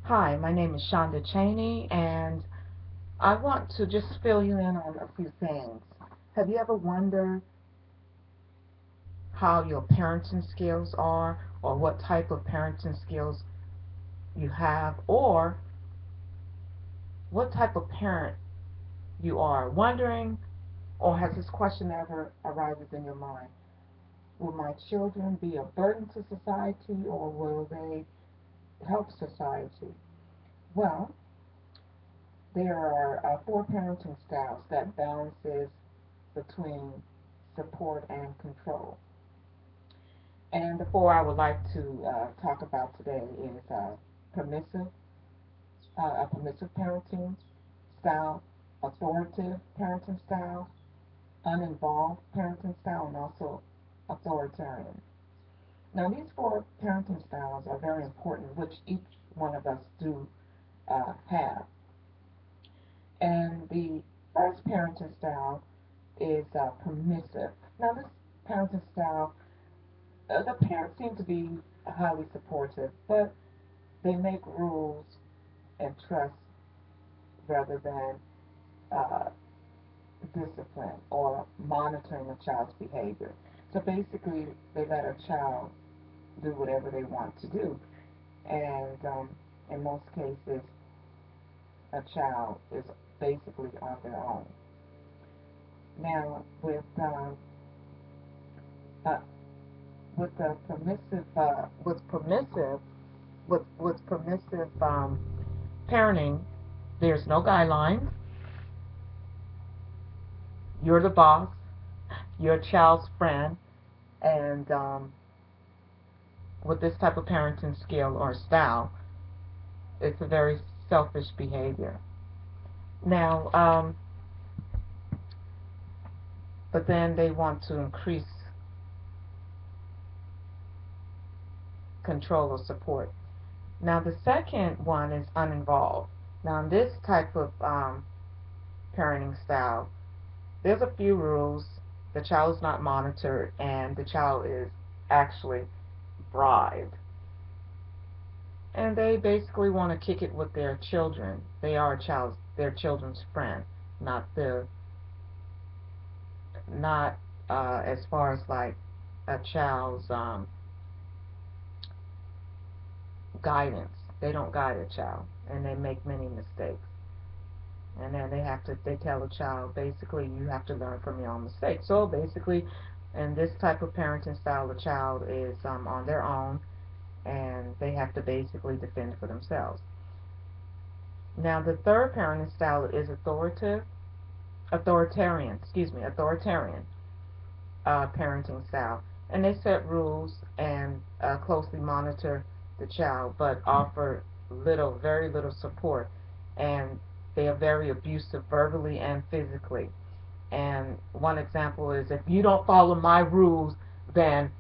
Hi, my name is Shonda Cheney, and I want to just fill you in on a few things. Have you ever wondered how your parenting skills are, or what type of parenting skills you have, or what type of parent you are? Wondering, or has this question ever arises in your mind? Will my children be a burden to society, or will they help society? Well, there are four parenting styles that balances between support and control. And the four I would like to talk about today is permissive, a permissive parenting style, authoritative parenting style, uninvolved parenting style, and also authoritarian. Now, these four parenting styles are very important, which each one of us do have. And the first parenting style is permissive. Now, this parenting style, the parents seem to be highly supportive, but they make rules and trust rather than uh, discipline or monitoring a child's behavior. So basically, they let a child do whatever they want to do, and in most cases, a child is basically on their own. Now, uh, with the permissive, with permissive parenting, there's no guidelines. You're the boss. You're a child's friend, and with this type of parenting skill or style, it's a very selfish behavior. Now, but then they want to increase control or support. Now, the second one is uninvolved. Now, in this type of parenting style, there's a few rules. The child is not monitored, and the child is actually bribed. And they basically want to kick it with their children. They are their children's friend, not not as far as like a child's guidance. They don't guide a child, and they make many mistakes. And then they tell a child basically you have to learn from your own mistakes. So basically, in this type of parenting style, the child is on their own, and they have to basically defend for themselves. Now, the third parenting style is authoritarian parenting style, and they set rules and closely monitor the child, but offer very little support, and they are very abusive verbally and physically. And one example is, if you don't follow my rules, then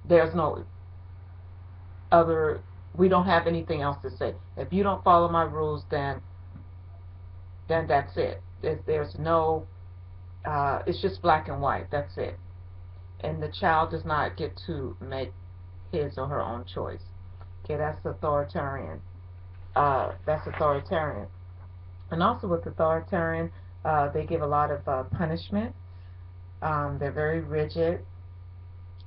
there's no other. We don't have anything else to say. If you don't follow my rules, then that's it. There's no. It's just black and white. That's it. And the child does not get to make his or her own choice. Okay, that's authoritarian. That's authoritarian. And also with authoritarian, they give a lot of punishment. They're very rigid,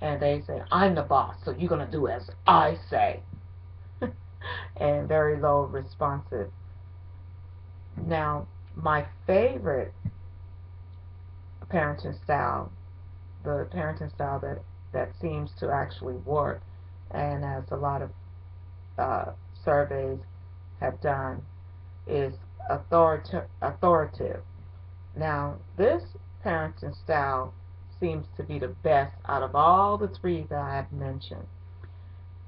and they say, "I'm the boss, so you're gonna do as I say," and very low responsive. Now, my favorite parenting style, the parenting style that seems to actually work, and as a lot of uh, surveys have done, is authoritative. Now, this parenting style seems to be the best out of all the three that I have mentioned.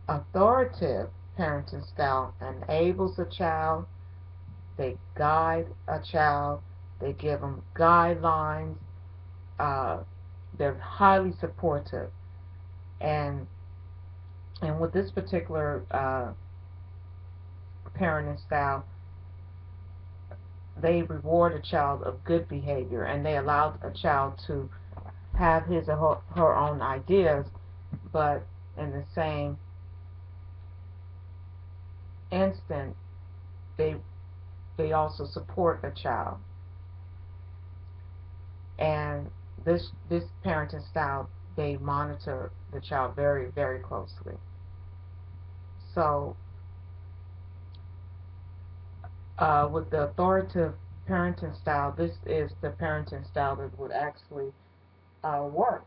Authoritative parenting style enables a child, they guide a child, they give them guidelines, uh, they're highly supportive, and with this particular parenting style, they reward a child of good behavior, and they allow a child to have his or her own ideas, but in the same instant, they they also support a child, and this parenting style, they monitor the child very, very closely. So with the authoritative parenting style, this is the parenting style that would actually work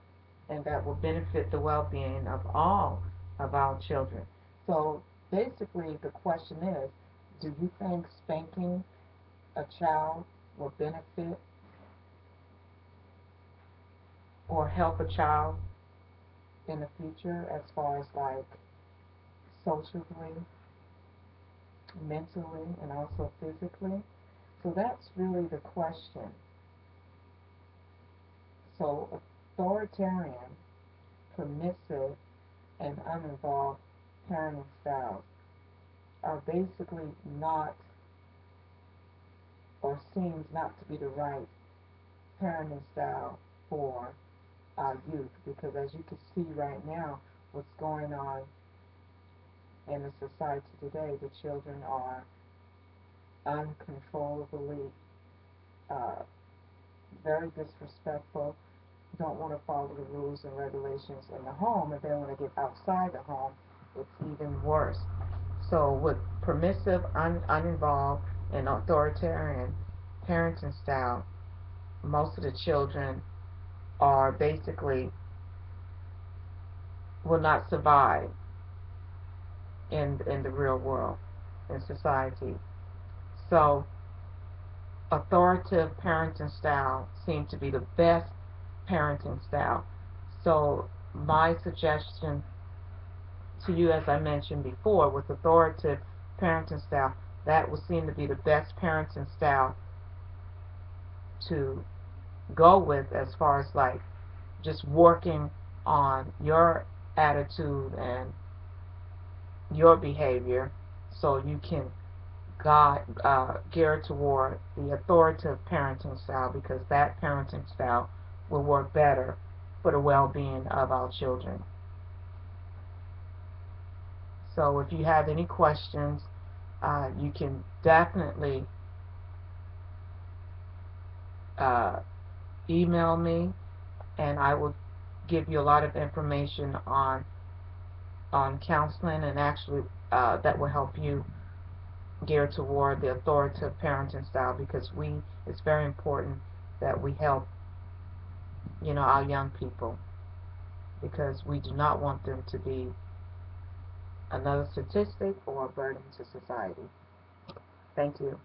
and that will benefit the well-being of all of our children. So basically, the question is, do you think spanking a child will benefit or help a child in the future as far as like socially, mentally, and also physically? So that's really the question. So authoritarian, permissive, and uninvolved parenting styles are basically not, or seems not to be, the right parenting style for our youth, because as you can see right now, what's going on in the society today, the children are uncontrollably uh, very disrespectful, don't want to follow the rules and regulations in the home, and then when they get outside the home, it's even worse. So with permissive, uninvolved, and authoritarian parenting style, most of the children are basically will not survive in the real world, in society. So authoritative parenting style seems to be the best parenting style. So my suggestion to you, as I mentioned before, with authoritative parenting style, that would seem to be the best parenting style to go with as far as like just working on your attitude and your behavior so you can gear toward the authoritative parenting style, because that parenting style will work better for the well-being of our children. So if you have any questions, you can definitely uh, email me, and I will give you a lot of information on counseling, and actually that will help you gear toward the authoritative parenting style, because it's very important that we help our young people, because we do not want them to be another statistic or a burden to society. Thank you.